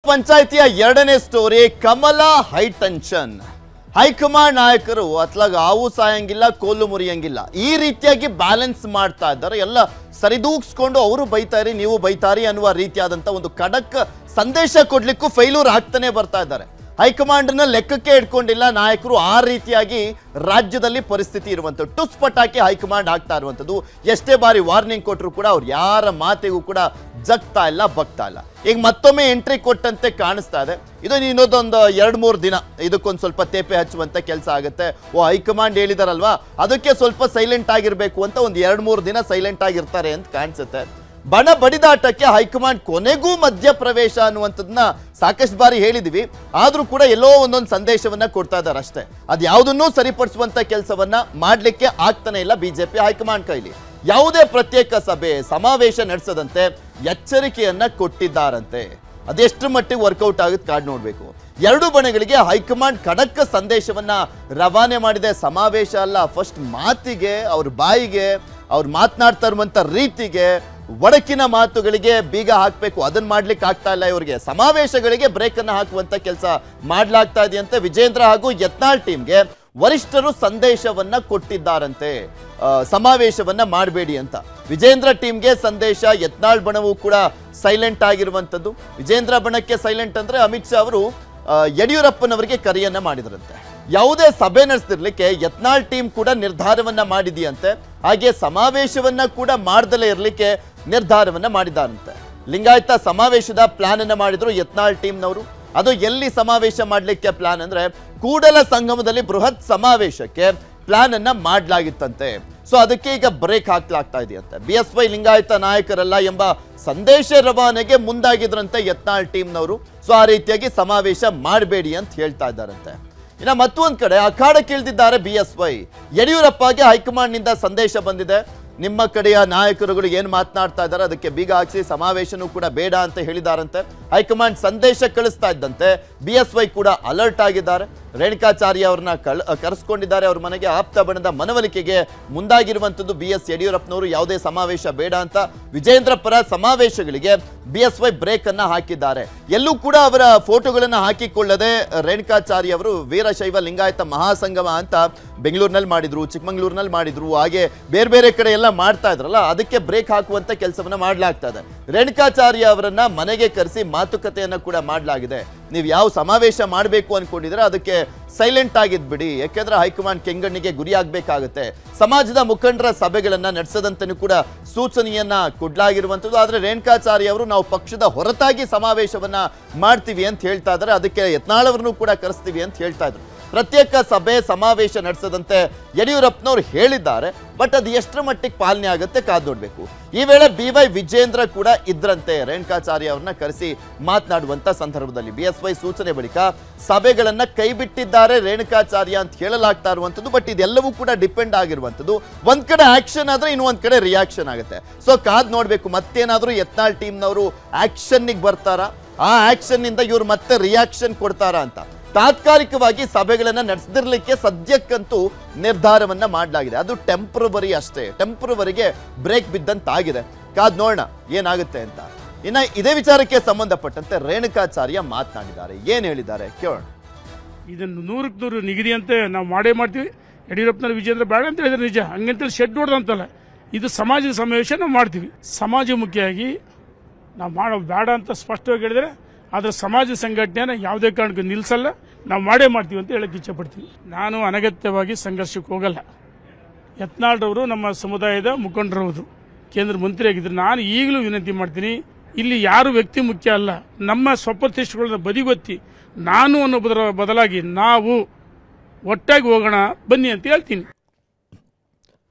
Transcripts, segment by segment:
ಪಂಚಾಯಿತಿಯ ಎರಡನೇ ಸ್ಟೋರಿ ಕಮಲ high tension. High command ನಾಯಕರು ಅತ್ಲಾಗ ಹಾವು ಸಾಯಂಗಿಲ್ಲ, ಕೋಲು ಮುರಿಯಂಗಿಲ್ಲ, ಈ ರೀತಿಯಾಗಿ ಬ್ಯಾಲೆನ್ಸ್ ಮಾಡ್ತಾ ಇದ್ದಾರೆ. ಎಲ್ಲ ಸರಿದೂಗಿಸ್ಕೊಂಡು ಅವರು ಬೈತಾರಿ, ನೀವು ಬೈತಾರಿ ಅನ್ನುವ ರೀತಿಯಾದಂಥ ಒಂದು ಖಡಕ್ ಸಂದೇಶ ಕೊಡ್ಲಿಕ್ಕೂ ಫೇಲ್ಯೂರ್ ಆಗ್ತಾನೆ ಬರ್ತಾ ಇದ್ದಾರೆ. ಹೈಕಮಾಂಡ್ನ ಲೆಕ್ಕಕ್ಕೆ ಇಟ್ಕೊಂಡಿಲ್ಲ ನಾಯಕರು. ಆ ರೀತಿಯಾಗಿ ರಾಜ್ಯದಲ್ಲಿ ಪರಿಸ್ಥಿತಿ ಇರುವಂಥದ್ದು, ಟುಸ್ ಪಟಾಕಿ ಹೈಕಮಾಂಡ್ ಆಗ್ತಾ ಇರುವಂಥದ್ದು. ಎಷ್ಟೇ ಬಾರಿ ವಾರ್ನಿಂಗ್ ಕೊಟ್ಟರು ಕೂಡ ಅವ್ರು ಯಾರ ಮಾತಿಗೂ ಕೂಡ ಜಗ್ತಾ ಇಲ್ಲ, ಬಗ್ತಾ ಇಲ್ಲ. ಈಗ ಮತ್ತೊಮ್ಮೆ ಎಂಟ್ರಿ ಕೊಟ್ಟಂತೆ ಕಾಣಿಸ್ತಾ ಇದೆ. ಇದು ಇನ್ನೊಂದೊಂದು 2-3 ದಿನ ಇದಕ್ಕೊಂದು ಸ್ವಲ್ಪ ತೇಪೆ ಹಚ್ಚುವಂತ ಕೆಲಸ ಆಗುತ್ತೆ. ಹೈಕಮಾಂಡ್ ಹೇಳಿದಾರಲ್ವಾ, ಅದಕ್ಕೆ ಸ್ವಲ್ಪ ಸೈಲೆಂಟ್ ಆಗಿರ್ಬೇಕು ಅಂತ ಒಂದು 2-3 ದಿನ ಸೈಲೆಂಟ್ ಆಗಿರ್ತಾರೆ ಅಂತ ಕಾಣಿಸುತ್ತೆ. ಬಣ ಬಡಿದಾಟಕ್ಕೆ ಹೈಕಮಾಂಡ್ ಕೊನೆಗೂ ಮಧ್ಯಪ್ರವೇಶ ಅನ್ನುವಂಥದ್ದನ್ನ ಸಾಕಷ್ಟು ಬಾರಿ ಹೇಳಿದ್ವಿ. ಆದ್ರೂ ಕೂಡ ಎಲ್ಲೋ ಒಂದೊಂದು ಸಂದೇಶವನ್ನ ಕೊಡ್ತಾ ಇದ್ದಾರೆ ಅಷ್ಟೇ. ಅದು ಯಾವುದನ್ನೂ ಸರಿಪಡಿಸುವಂತ ಕೆಲಸವನ್ನ ಮಾಡ್ಲಿಕ್ಕೆ ಆಗ್ತಾನೆ ಇಲ್ಲ ಬಿಜೆಪಿ ಹೈಕಮಾಂಡ್ ಕೈಲಿ. ಯಾವುದೇ ಪ್ರತ್ಯೇಕ ಸಭೆ ಸಮಾವೇಶ ನಡೆಸದಂತೆ ಎಚ್ಚರಿಕೆಯನ್ನ ಕೊಟ್ಟಿದ್ದಾರಂತೆ. ಅದೆಷ್ಟು ಮಟ್ಟಿಗೆ ವರ್ಕೌಟ್ ಆಗುತ್ತೆ ಕಾದ್ ನೋಡ್ಬೇಕು. ಎರಡು ಬಣಗಳಿಗೆ ಹೈಕಮಾಂಡ್ ಖಡಕ್ ಸಂದೇಶವನ್ನ ರವಾನೆ ಮಾಡಿದೆ. ಸಮಾವೇಶ ಅಲ್ಲ, ಫಸ್ಟ್ ಮಾತಿಗೆ, ಅವ್ರ ಬಾಯಿಗೆ, ಅವ್ರು ಮಾತನಾಡ್ತಾ ಇರುವಂತ ರೀತಿಗೆ, ಒಡಕಿನ ಮಾತುಗಳಿಗೆ ಬೀಗ ಹಾಕಬೇಕು. ಅದನ್ನ ಮಾಡ್ಲಿಕ್ಕೆ ಆಗ್ತಾ ಇಲ್ಲ ಇವರಿಗೆ. ಸಮಾವೇಶಗಳಿಗೆ ಬ್ರೇಕ್ ಅನ್ನ ಹಾಕುವಂತ ಕೆಲಸ ಮಾಡ್ಲಾಗ್ತಾ ಇದೆಯಂತೆ. ವಿಜೇಂದ್ರ ಹಾಗೂ ಯತ್ನಾಳ್ ಟೀಮ್ಗೆ ವರಿಷ್ಠರು ಸಂದೇಶವನ್ನ ಕೊಟ್ಟಿದ್ದಾರಂತೆ, ಸಮಾವೇಶವನ್ನ ಮಾಡಬೇಡಿ ಅಂತ. ವಿಜೇಂದ್ರ ಟೀಮ್ಗೆ ಸಂದೇಶ, ಯತ್ನಾಳ್ ಬಣವು ಕೂಡ ಸೈಲೆಂಟ್ ಆಗಿರುವಂಥದ್ದು. ವಿಜೇಂದ್ರ ಬಣಕ್ಕೆ ಸೈಲೆಂಟ್ ಅಂದ್ರೆ ಅಮಿತ್ ಶಾ ಅವರು ಯಡಿಯೂರಪ್ಪನವರಿಗೆ ಕರೆಯನ್ನ ಮಾಡಿದ್ರಂತೆ. ಯಾವುದೇ ಸಭೆ ನಡೆಸ್ತಿರ್ಲಿಕ್ಕೆ ಯತ್ನಾಳ್ ಟೀಮ್ ಕೂಡ ನಿರ್ಧಾರವನ್ನ ಮಾಡಿದೆಯಂತೆ. ಹಾಗೆ ಸಮಾವೇಶವನ್ನ ಕೂಡ ಮಾಡ್ದಲೇ ಇರಲಿಕ್ಕೆ ನಿರ್ಧಾರವನ್ನ ಮಾಡಿದ್ದಾರಂತೆ. ಲಿಂಗಾಯತ ಸಮಾವೇಶದ ಪ್ಲಾನ್ ಅನ್ನ ಮಾಡಿದ್ರು ಯತ್ನಾಳ್ ಟೀಮ್ನವರು. ಅದು ಎಲ್ಲಿ ಸಮಾವೇಶ ಮಾಡಲಿಕ್ಕೆ ಪ್ಲಾನ್ ಅಂದ್ರೆ ಕೂಡಲ ಸಂಗಮದಲ್ಲಿ ಬೃಹತ್ ಸಮಾವೇಶಕ್ಕೆ ಪ್ಲಾನ್ ಅನ್ನ ಮಾಡಲಾಗಿತ್ತಂತೆ. ಸೊ ಅದಕ್ಕೆ ಈಗ ಬ್ರೇಕ್ ಹಾಕ್ಲಾಗ್ತಾ ಇದೆಯಂತೆ. BSY ಲಿಂಗಾಯತ ನಾಯಕರಲ್ಲ ಎಂಬ ಸಂದೇಶ ರವಾನೆಗೆ ಮುಂದಾಗಿದ್ರಂತೆ ಯತ್ನಾಳ್ ಟೀಮ್ನವರು. ಸೊ ಆ ರೀತಿಯಾಗಿ ಸಮಾವೇಶ ಮಾಡಬೇಡಿ ಅಂತ ಹೇಳ್ತಾ ಇದ್ದಾರಂತೆ. ಇನ್ನು ಮತ್ತೊಂದು ಕಡೆ ಅಖಾಡಕ್ಕೆ ಇಳಿದಿದ್ದಾರೆ BSY. ಯಡಿಯೂರಪ್ಪಗೆ ಹೈಕಮಾಂಡ್ ನಿಂದ ಸಂದೇಶ ಬಂದಿದೆ. ನಿಮ್ಮ ಕಡೆಯ ನಾಯಕರುಗಳು ಏನು ಮಾತನಾಡ್ತಾ ಇದ್ದಾರೆ ಅದಕ್ಕೆ ಬೀಗ ಹಾಕಿಸಿ ಸಮಾವೇಶನೂ ಕೂಡ ಬೇಡ ಅಂತ ಹೇಳಿದಾರಂತೆ. ಹೈಕಮಾಂಡ್ ಸಂದೇಶ ಕಳಿಸ್ತಾ ಇದ್ದಂತೆ BSY ಕೂಡ ಅಲರ್ಟ್ ಆಗಿದ್ದಾರೆ. ರೇಣುಕಾಚಾರ್ಯ ಅವ್ರನ್ನ ಕರೆಸ್ಕೊಂಡಿದ್ದಾರೆ ಅವ್ರ ಮನೆಗೆ. ಆಪ್ತ ಬಣದ ಮನವೊಲಿಕೆಗೆ ಮುಂದಾಗಿರುವಂಥದ್ದು BS ಯಡಿಯೂರಪ್ಪನವರು. ಯಾವುದೇ ಸಮಾವೇಶ ಬೇಡ ಅಂತ ವಿಜೇಂದ್ರ ಪರ ಸಮಾವೇಶಗಳಿಗೆ BSY ಬ್ರೇಕ್ ಅನ್ನ ಹಾಕಿದ್ದಾರೆ. ಎಲ್ಲೂ ಕೂಡ ಅವರ ಫೋಟೋಗಳನ್ನ ಹಾಕಿಕೊಳ್ಳದೆ ರೇಣುಕಾಚಾರ್ಯ ಅವರು ವೀರಶೈವ ಲಿಂಗಾಯತ ಮಹಾಸಂಗಮ ಅಂತ ಬೆಂಗಳೂರಿನಲ್ಲಿ ಮಾಡಿದ್ರು, ಚಿಕ್ಕಮಂಗ್ಳೂರಿನಲ್ಲಿ ಮಾಡಿದ್ರು, ಹಾಗೆ ಬೇರೆ ಬೇರೆ ಕಡೆ ಎಲ್ಲ ಮಾಡ್ತಾ ಇದ್ರಲ್ಲ, ಅದಕ್ಕೆ ಬ್ರೇಕ್ ಹಾಕುವಂತ ಕೆಲಸವನ್ನ ಮಾಡಲಾಗ್ತಾ ಇದೆ. ರೇಣುಕಾಚಾರ್ಯ ಅವರನ್ನ ಮನೆಗೆ ಕರೆಸಿ ಮಾತುಕತೆಯನ್ನ ಕೂಡ ಮಾಡಲಾಗಿದೆ. ನೀವು ಯಾವ ಸಮಾವೇಶ ಮಾಡಬೇಕು ಅನ್ಕೊಂಡಿದ್ರೆ ಅದಕ್ಕೆ ಸೈಲೆಂಟ್ ಆಗಿದ್ಬಿಡಿ, ಯಾಕೆಂದ್ರೆ ಹೈಕಮಾಂಡ್ ಕೆಂಗಣ್ಣಿಗೆ ಗುರಿ ಆಗ್ಬೇಕಾಗುತ್ತೆ. ಸಮಾಜದ ಮುಖಂಡರ ಸಭೆಗಳನ್ನ ನಡೆಸದಂತನೂ ಕೂಡ ಸೂಚನೆಯನ್ನ ಕೊಡ್ಲಾಗಿರುವಂಥದ್ದು. ಆದ್ರೆ ರೇಣುಕಾಚಾರ್ಯ ಅವರು ನಾವು ಪಕ್ಷದ ಹೊರತಾಗಿ ಸಮಾವೇಶವನ್ನ ಮಾಡ್ತೀವಿ ಅಂತ ಹೇಳ್ತಾ ಇದ್ದಾರೆ. ಅದಕ್ಕೆ ಯತ್ನಾಳ್ ಅವರನ್ನು ಕೂಡ ಕರೆಸ್ತೀವಿ ಅಂತ ಹೇಳ್ತಾ ಇದ್ರು. ಪ್ರತ್ಯೇಕ ಸಭೆ ಸಮಾವೇಶ ನಡೆಸದಂತೆ ಯಡಿಯೂರಪ್ಪನವರು ಹೇಳಿದ್ದಾರೆ. ಬಟ್ ಅದು ಎಷ್ಟರ ಮಟ್ಟಿಗೆ ಪಾಲನೆ ಆಗುತ್ತೆ ಕಾದ್ ನೋಡ್ಬೇಕು. ಈ ವೇಳೆ BY ವಿಜೇಂದ್ರ ಕೂಡ ಇದ್ರಂತೆ ರೇಣುಕಾಚಾರ್ಯ ಅವ್ರನ್ನ ಕರೆಸಿ ಮಾತನಾಡುವಂತ ಸಂದರ್ಭದಲ್ಲಿ. BSY ಸೂಚನೆ ಬಳಿಕ ಸಭೆಗಳನ್ನ ಕೈ ಬಿಟ್ಟಿದ್ದಾರೆ ರೇಣುಕಾಚಾರ್ಯ ಅಂತ ಹೇಳಲಾಗ್ತಾ ಇರುವಂತದ್ದು. ಬಟ್ ಇದೆಲ್ಲವೂ ಕೂಡ ಡಿಪೆಂಡ್ ಆಗಿರುವಂತದ್ದು. ಒಂದ್ ಕಡೆ ಆಕ್ಷನ್ ಆದ್ರೆ ಇನ್ನೊಂದ್ ಕಡೆ ರಿಯಾಕ್ಷನ್ ಆಗುತ್ತೆ. ಸೊ ಕಾದ್ ನೋಡ್ಬೇಕು ಮತ್ತೇನಾದ್ರೂ ಯತ್ನಾಳ್ ಟೀಮ್ನವರು ಆಕ್ಷನ್ನಿಗೆ ಬರ್ತಾರ, ಆ ಆಕ್ಷನ್ ಇಂದ ಇವ್ರು ಮತ್ತೆ ರಿಯಾಕ್ಷನ್ ಕೊಡ್ತಾರ ಅಂತ. ತಾತ್ಕಾಲಿಕವಾಗಿ ಸಭೆಗಳನ್ನ ನಡೆಸದಿರ್ಲಿಕ್ಕೆ ಸದ್ಯಕ್ಕಂತೂ ನಿರ್ಧಾರವನ್ನ ಮಾಡಲಾಗಿದೆ. ಅದು ಟೆಂಪ್ರವರಿ ಅಷ್ಟೇ, ಟೆಂಪ್ರವರಿಗೆ ಬ್ರೇಕ್ ಬಿದ್ದಂತಾಗಿದೆ. ಕಾದ್ ನೋಡೋಣ ಏನಾಗುತ್ತೆ ಅಂತ. ಇನ್ನ ಇದೇ ವಿಚಾರಕ್ಕೆ ಸಂಬಂಧಪಟ್ಟಂತೆ ರೇಣುಕಾಚಾರ್ಯ ಮಾತನಾಡಿದ್ದಾರೆ. ಏನ್ ಹೇಳಿದ್ದಾರೆ ಕೇಳೋಣ. ಇದನ್ನು 100% ನಿಗದಿ ಅಂತ ನಾವು ಮಾಡೇ ಮಾಡ್ತೀವಿ. ಯಡಿಯೂರಪ್ಪನ ವಿಜೇಂದ್ರ ಬೇಡ ಅಂತ ಹೇಳಿದ್ರೆ ನಿಜ, ಹಂಗಂತೇಳಿ ಶೆಡ್ ಹೊಡೆದಂತಲ್ಲ. ಇದು ಸಮಾಜದ ಸಮಾವೇಶ ನಾವು ಮಾಡ್ತೀವಿ. ಸಮಾಜಮುಖಿಯಾಗಿ ನಾವು ಮಾಡೋ ಬೇಡ ಅಂತ ಸ್ಪಷ್ಟವಾಗಿ ಹೇಳಿದ್ರೆ, ಆದರೆ ಸಮಾಜ ಸಂಘಟನೆಯನ್ನು ಯಾವುದೇ ಕಾರಣಕ್ಕೂ ನಿಲ್ಲಿಸಲ್ಲ, ನಾವು ಮಾಡೇ ಮಾಡ್ತೀವಿ ಅಂತ ಹೇಳಕ್ಕೆ ಇಚ್ಛೆಪಡ್ತೀವಿ. ನಾನು ಅನಗತ್ಯವಾಗಿ ಸಂಘರ್ಷಕ್ಕೆ ಹೋಗಲ್ಲ. ಯತ್ನಾಳ್ರವರು ನಮ್ಮ ಸಮುದಾಯದ ಮುಖಂಡರವರು, ಕೇಂದ್ರ ಮಂತ್ರಿ ಆಗಿದ್ರು. ನಾನು ಈಗಲೂ ವಿನಂತಿ ಮಾಡ್ತೀನಿ, ಇಲ್ಲಿ ಯಾರು ವ್ಯಕ್ತಿ ಮುಖ್ಯ ಅಲ್ಲ, ನಮ್ಮ ಸ್ವಪ್ರತಿಷ್ಠೆಗಳನ್ನ ಬದಿಗೊತ್ತಿ ನಾನು ಅನ್ನೋದರ ಬದಲಾಗಿ ನಾವು ಒಟ್ಟಾಗಿ ಹೋಗೋಣ ಬನ್ನಿ ಅಂತ ಹೇಳ್ತೀನಿ.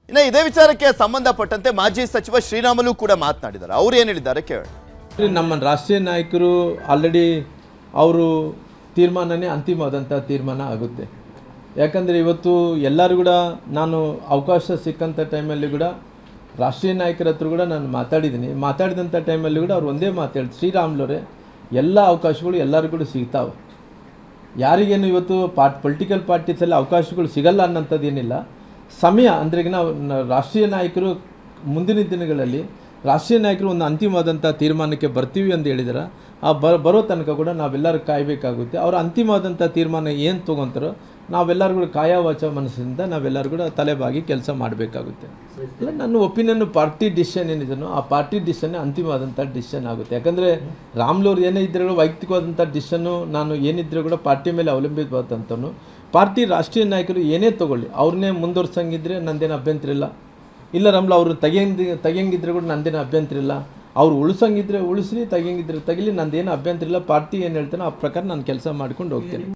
ಇನ್ನು ಇದೇ ವಿಚಾರಕ್ಕೆ ಸಂಬಂಧಪಟ್ಟಂತೆ ಮಾಜಿ ಸಚಿವ ಶ್ರೀರಾಮುಲು ಕೂಡ ಮಾತನಾಡಿದ್ದಾರೆ. ಅವ್ರು ಏನ್ ಹೇಳಿದ್ದಾರೆ ಕೇಳೋಣ. ನಮ್ಮ ರಾಷ್ಟ್ರೀಯ ನಾಯಕರು ಆಲ್ರೆಡಿ ಅವರು ತೀರ್ಮಾನನೇ ಅಂತಿಮವಾದಂಥ ತೀರ್ಮಾನ ಆಗುತ್ತೆ. ಯಾಕಂದರೆ ಇವತ್ತು ಎಲ್ಲರೂ ಕೂಡ ನಾನು ಅವಕಾಶ ಸಿಕ್ಕಂಥ ಟೈಮಲ್ಲಿ ಕೂಡ ರಾಷ್ಟ್ರೀಯ ನಾಯಕರ ಹತ್ರ ಕೂಡ ನಾನು ಮಾತಾಡಿದಂಥ ಟೈಮಲ್ಲಿ ಕೂಡ ಅವ್ರು ಒಂದೇ ಮಾತು ಹೇಳಿ, ಶ್ರೀರಾಮುಲವರೇ ಎಲ್ಲ ಅವಕಾಶಗಳು ಎಲ್ಲರಿಗೂ ಕೂಡ ಸಿಗ್ತಾವೆ. ಯಾರಿಗೇನು ಇವತ್ತು ಪೊಲಿಟಿಕಲ್ ಪಾರ್ಟೀಸಲ್ಲಿ ಅವಕಾಶಗಳು ಸಿಗಲ್ಲ ಅನ್ನೋಂಥದ್ದು ಏನಿಲ್ಲ. ಸಮಯ ಅಂದರೆ ನಾವು ರಾಷ್ಟ್ರೀಯ ನಾಯಕರು ಮುಂದಿನ ದಿನಗಳಲ್ಲಿ ರಾಷ್ಟ್ರೀಯ ನಾಯಕರು ಒಂದು ಅಂತಿಮವಾದಂಥ ತೀರ್ಮಾನಕ್ಕೆ ಬರ್ತೀವಿ ಅಂತ ಹೇಳಿದಾರೆ. ಆ ಬರೋ ತನಕ ಕೂಡ ನಾವೆಲ್ಲರೂ ಕಾಯಬೇಕಾಗುತ್ತೆ. ಅವರ ಅಂತಿಮವಾದಂಥ ತೀರ್ಮಾನ ಏನು ತೊಗೊತಾರೋ ನಾವೆಲ್ಲರೂ ಕೂಡ ಕಾಯವಾಚ ಮನಸ್ಸಿಂದ ನಾವೆಲ್ಲರೂ ಕೂಡ ತಲೆಬಾಗಿ ಕೆಲಸ ಮಾಡಬೇಕಾಗುತ್ತೆ. ಇಲ್ಲ, ನನ್ನ ಒಪಿನಿಯನ್ ಪಾರ್ಟಿ ಡಿಸಿಷನ್ ಏನಿದೆಯೋ ಆ ಪಾರ್ಟಿ ಡಿಸಿಷನ್ನೇ ಅಂತಿಮವಾದಂಥ ಡಿಸಿಷನ್ ಆಗುತ್ತೆ. ಯಾಕಂದರೆ ರಾಮ್ಲೂರು ಏನೇ ಇದ್ದರೂ ವೈಯಕ್ತಿಕವಾದಂಥ ಡಿಸಿಷನ್ನು ನಾನು ಏನಿದ್ರೂ ಕೂಡ ಪಾರ್ಟಿ ಮೇಲೆ ಅವಲಂಬಿತವಾದಂಥನು. ಪಾರ್ಟಿ ರಾಷ್ಟ್ರೀಯ ನಾಯಕರು ಏನೇ ತೊಗೊಳ್ಳಿ ಅವ್ರನ್ನೇ ಮುಂದುವರ್ಸಂಗಿದ್ರೆ ನಂದೇನು ಅಭ್ಯಂತರ ಇಲ್ಲ. ಇಲ್ಲ ರಾಮ್ಲ ಅವರು ತೆಗಿಯಂಗಿದ್ರೆ ಕೂಡ ನಂದೇನು ಅಭ್ಯಂತರ ಇಲ್ಲ. ಅವ್ರು ಉಳಿಸಂಗಿದ್ರೆ ಉಳಿಸ್ಲಿ, ತೆಗಿಯಂಗಿದ್ರೆ ತೆಗಿಲಿ, ನಂದೇನು ಅಭ್ಯಂತರ ಇಲ್ಲ. ಪಾರ್ಟಿ ಏನು ಹೇಳ್ತಾನೋ ಆ ಪ್ರಕಾರ ನಾನು ಕೆಲಸ ಮಾಡ್ಕೊಂಡು ಹೋಗ್ತೇನೆ.